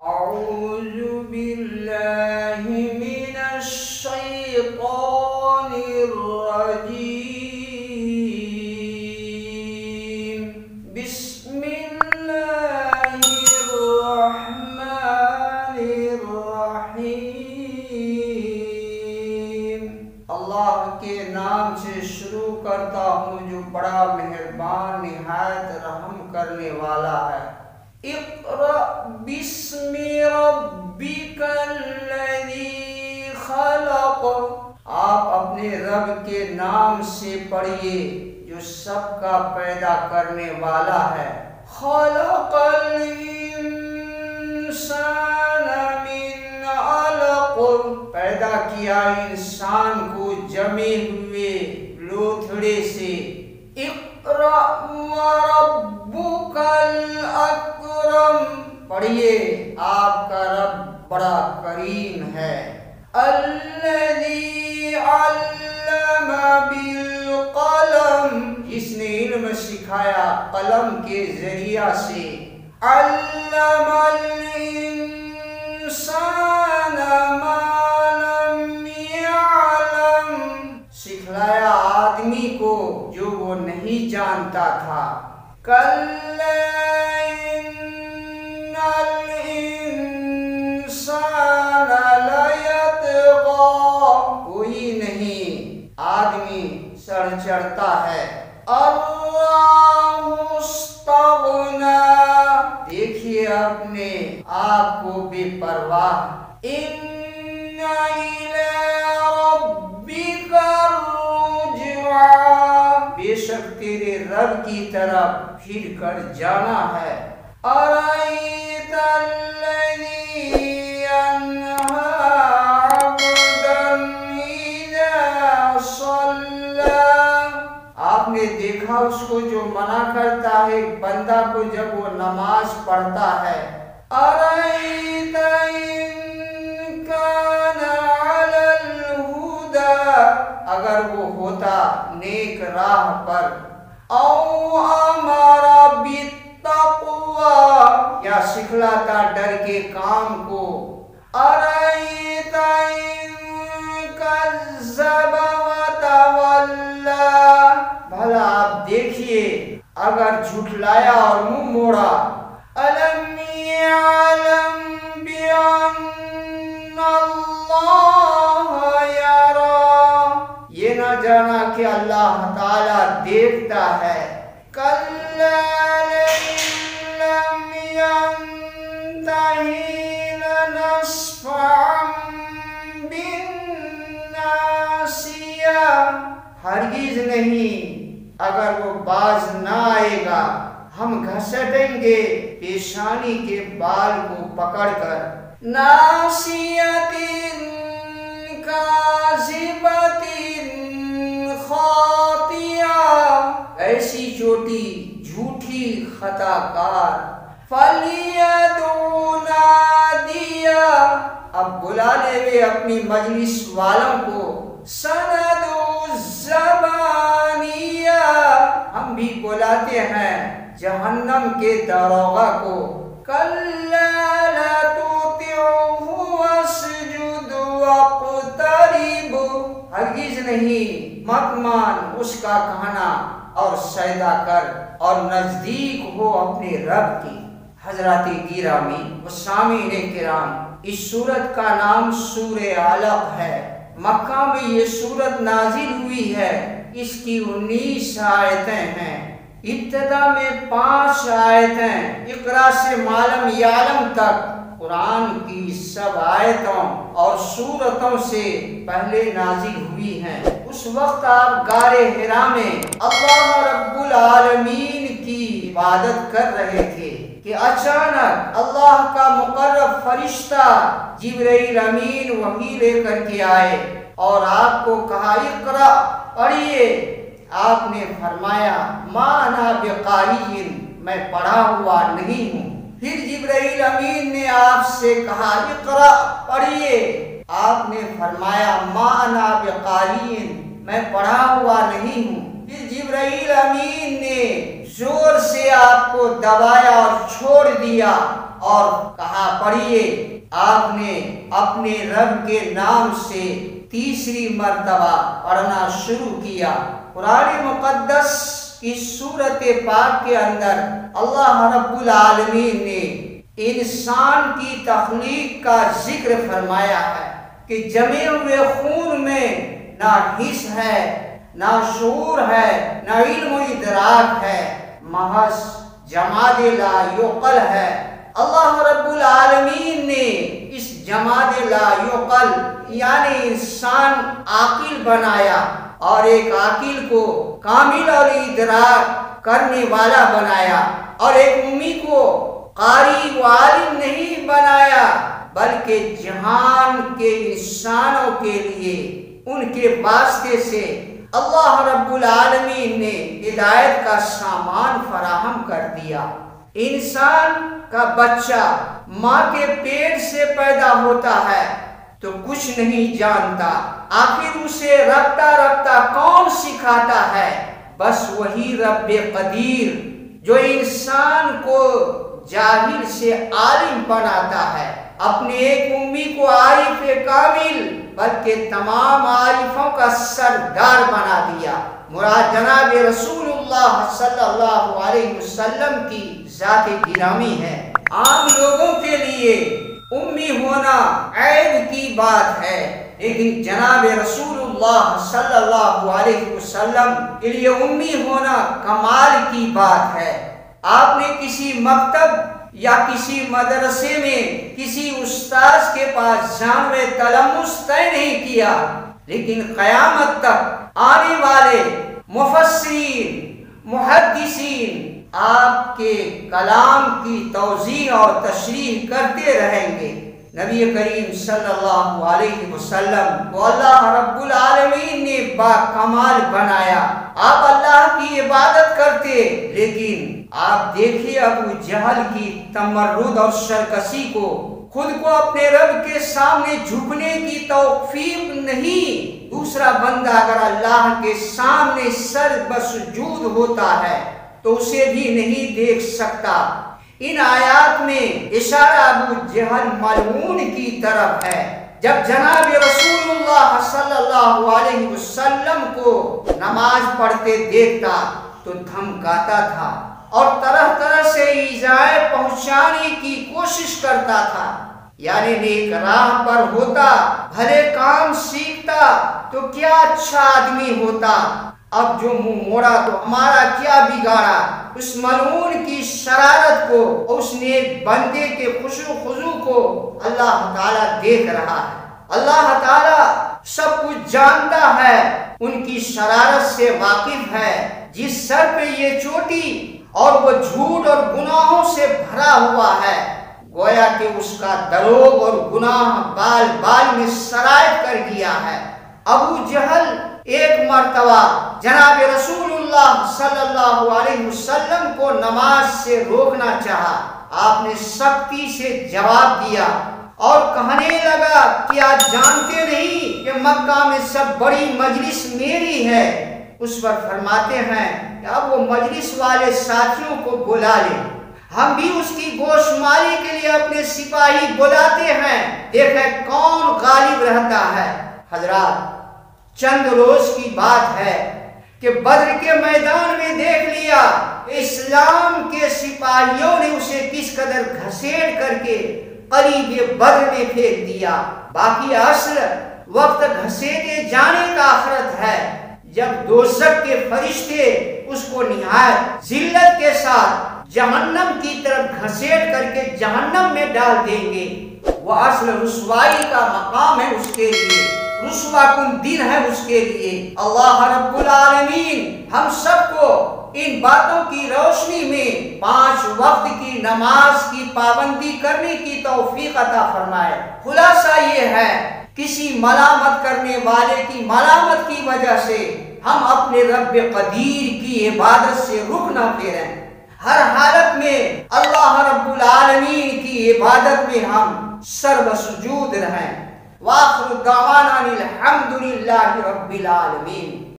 أعوذ بالله من الشيطان الرجيم. بسم الله الرحمن الرحيم. اللہ کے نام سے شروع کرتا ہوں جو بڑا مہربان نہایت رحم کرنے والا ہے. اقرأ بسم ربک الذی خلق. آپ اپنے رب کے نام سے پڑھیے جو سب کا پیدا کرنے والا ہے. خلق الانسان من علق. پیدا کیا انسان کو جمے ہوئے لوتھڑے سے. اقرأ وربک الاکرم. پڑھیے آپ کا رب بڑا کریم ہے. الذی علم بالقلم. جس نے علم سکھایا قلم کے ذریعہ سے. علم الانسان ما لم یعلم. سکھلایا آدمی کو جو وہ نہیں جانتا تھا. کلا ان الانسان لیطغی. کوئی نہیں آدمی سر چڑھتا ہے. اللہ استغنی. دیکھیے اپنے آپ کو بے پرواہ. ان الی ربک الرجعی. بے شک تیرے رب کی طرف پھر کر جانا ہے. ارأیت الذی ینہی عبدا اذا صلی. آپ نے دیکھا اس کو جو منع کرتا ہے بندہ کو جب وہ نماز پڑھتا ہے. ارأیت ان کان علی الہدی. اگر وہ ہوتا نیک راہ پر. او امر بالتقوی. یا سکھلاتا ڈر کے کام کو. ارأیت ان کذب وتولی. بھلا آپ دیکھیے اگر جھٹلایا اور منہ موڑا. الم یعلم بان اللہ یری. یہ نہ جانا کہ اللہ تعالی دیکھتا ہے. کلا لئن لم ینتہی لنصفعا بالناصیہ. ہرگز نہیں اگر وہ باز نہ آئے گا ہم گھسٹیں گے پیشانی کے بال کو پکڑ کر. ناصیۃ کاذبۃ خاطئہ. ایسی چوٹی جھوٹی خطا کار. فلیدعو نادیہ. اب بلا لے وے اپنی مجلس والوں کو. سندعو الزبانیہ. ہم بھی بلاتے ہیں جہنم کے داروغہ کو. کلا لا تطعہ واسجد واقترب. ہرگز نہیں مت مان اس کا کہنا اور سجدہ کر اور نزدیک ہو اپنے رب کی. حضرات گرامی و سامعین کرام، اس سورت کا نام سورہ علق ہے. مکہ میں یہ سورت نازل ہوئی ہے. اس کی 19 آیتیں ہیں. ابتدا میں 5 آیتیں اقرا سے معلم یعلم تک قرآن کی سب آیتوں اور سورتوں سے پہلے نازل ہوئی ہیں. اس وقت آپ غار حرا میں اللہ رب العالمین کی عبادت کر رہے تھے کہ اچانک اللہ کا مقرب فرشتہ جبرائیل امین وحی لے کر کے آئے اور آپ کو کہا اقرا پڑھیے. آپ نے فرمایا ما انا بقاری. میں پڑھا ہوا نہیں ہوں. پھر جبرائیل امین نے آپ سے کہا اقرا پڑھیے. آپ نے فرمایا ما انا بقاری. میں پڑھا ہوا نہیں ہوں. پھر جبرائیل امین نے زور سے آپ کو دبایا اور چھوڑ دیا. اور کہا پڑھیے، آپ نے اپنے رب کے نام سے تیسری مرتبہ پڑھنا شروع کیا۔ قرآن مقدس کی سورت پاک کے اندر اللہ رب العالمین نے انسان کی تخلیق کا ذکر فرمایا ہے کہ جمے ہوئے خون میں نہ حس ہے، نہ شعور ہے، نہ علم و ادراک ہے، محض جماد لا یعقل ہے۔ اللہ رب العالمین نے اس جماد لا یعقل یعنی انسان عاقل بنایا، اور ایک عاقل کو کامل اور ادراک کرنے والا بنایا، اور ایک امی کو قاری و عالم نہیں بنایا، بلکہ جہان کے انسانوں کے لیے ان کے واسطے سے اللہ رب العالمین نے ہدایت کا سامان فراہم کر دیا۔ انسان کا بچہ ماں کے پیٹ سے پیدا ہوتا ہے تو کچھ نہیں جانتا، آخر اسے رفتہ رفتہ کون سکھاتا ہے؟ بس وہی رب قدیر جو انسان کو جاہل سے عالم بناتا ہے۔ اپنے ایک امی کو عارف کامل بلکہ تمام عارفوں کا سردار بنا دیا۔ مراد جناب رسول اللہ صلی اللہ علیہ وسلم کی ذات گرامی ہے۔ عام لوگوں کے لیے امی ہونا عیب کی بات ہے، لیکن جناب رسول اللہ صلی اللہ علیہ وسلم کے لیے امی ہونا کمال کی بات ہے۔ آپ نے کسی مکتب یا کسی مدرسے میں کسی استاذ کے پاس جامع تلمس طے نہیں کیا، لیکن قیامت تک آنے والے مفسرین، محدثین آپ کے کلام کی توضیح اور تشریح کرتے رہیں گے۔ نبی کریم صلی اللہ علیہ وسلم کو اللہ رب العالمین نے با کمال بنایا۔ آپ اللہ کی عبادت کرتے، لیکن آپ دیکھیے ابو جہل کی تمرد اور سرکشی کو، خود کو اپنے رب کے سامنے جھکنے کی توفیق نہیں۔ دوسرا بندہ اگر اللہ کے سامنے سر بسجود ہوتا ہے تو اسے بھی نہیں دیکھ سکتا۔ ان آیات میں اشارہ ابو جہل ملعون کی طرف ہے۔ جب جناب رسول اللہ صلی اللہ علیہ وسلم کو نماز پڑھتے دیکھتا تو دھمکاتا تھا اور طرح طرح سے ایذائیں پہنچانے کی کوشش کرتا تھا، یعنی نیک راہ پر ہوتا، بھلے کام سیکھتا تو کیا اچھا آدمی ہوتا، اب جو منہ موڑا تو ہمارا کیا بگاڑا۔ اس ملعون کی شرارت کو، اس نیک بندے کے خشوع خضوع کو اللہ تعالیٰ دیکھ رہا ہے۔ اللہ تعالیٰ سب کچھ جانتا ہے، ان کی شرارت سے واقف ہے۔ جس سر پہ یہ چوٹی اور وہ جھوٹ اور گناہوں سے بھرا ہوا ہے، گویا کہ اس کا دروغ اور گناہ بال بال میں سرایت کر گیا ہے۔ ابو جہل ایک مرتبہ جناب رسول اللہ صلی اللہ علیہ وسلم کو نماز سے روکنا چاہا۔ آپ نے سختی سے جواب دیا اور کہنے لگا، کیا جانتے نہیں کہ مکہ میں سب بڑی مجلس میری ہے؟ اس پر فرماتے ہیں کہ اب وہ مجلس والے ساتھیوں کو بلا لے، ہم بھی اس کی گوشماری کے لیے اپنے سپاہی بلاتے ہیں، دیکھیں کون غالب رہتا ہے۔ حضرات، چند روز کی بات ہے کہ بدر کے میدان میں دیکھ لیا اسلام کے سپاہیوں نے اسے کس قدر گھسیٹ کر کے قریب بدر میں پھینک دیا۔ باقی اصل وقت گھسیٹے جانے کا آخرت ہے، جب دوزخ کے فرشتے اس کو نہایت ذلت کے ساتھ جہنم کی طرف گھسیٹ کر کے جہنم میں ڈال دیں گے۔ وہ اصل رسوائی کا مقام ہے اس کے لیے، رسوا کن دن ہے اس کے لیے۔ اللہ رب العالمین ہم سب کو ان باتوں کی روشنی میں 5 وقت کی نماز کی پابندی کرنے کی توفیق عطا فرمائے۔ خلاصہ یہ ہے، کسی ملامت کرنے والے کی ملامت کی وجہ سے ہم اپنے رب قدیر کی عبادت سے رخ نہ پھیریں۔ ہر حالت میں اللہ رب العالمین کی عبادت میں ہم سر بسجود رہیں۔ وآخر دعوانا الحمد للہ رب العالمین۔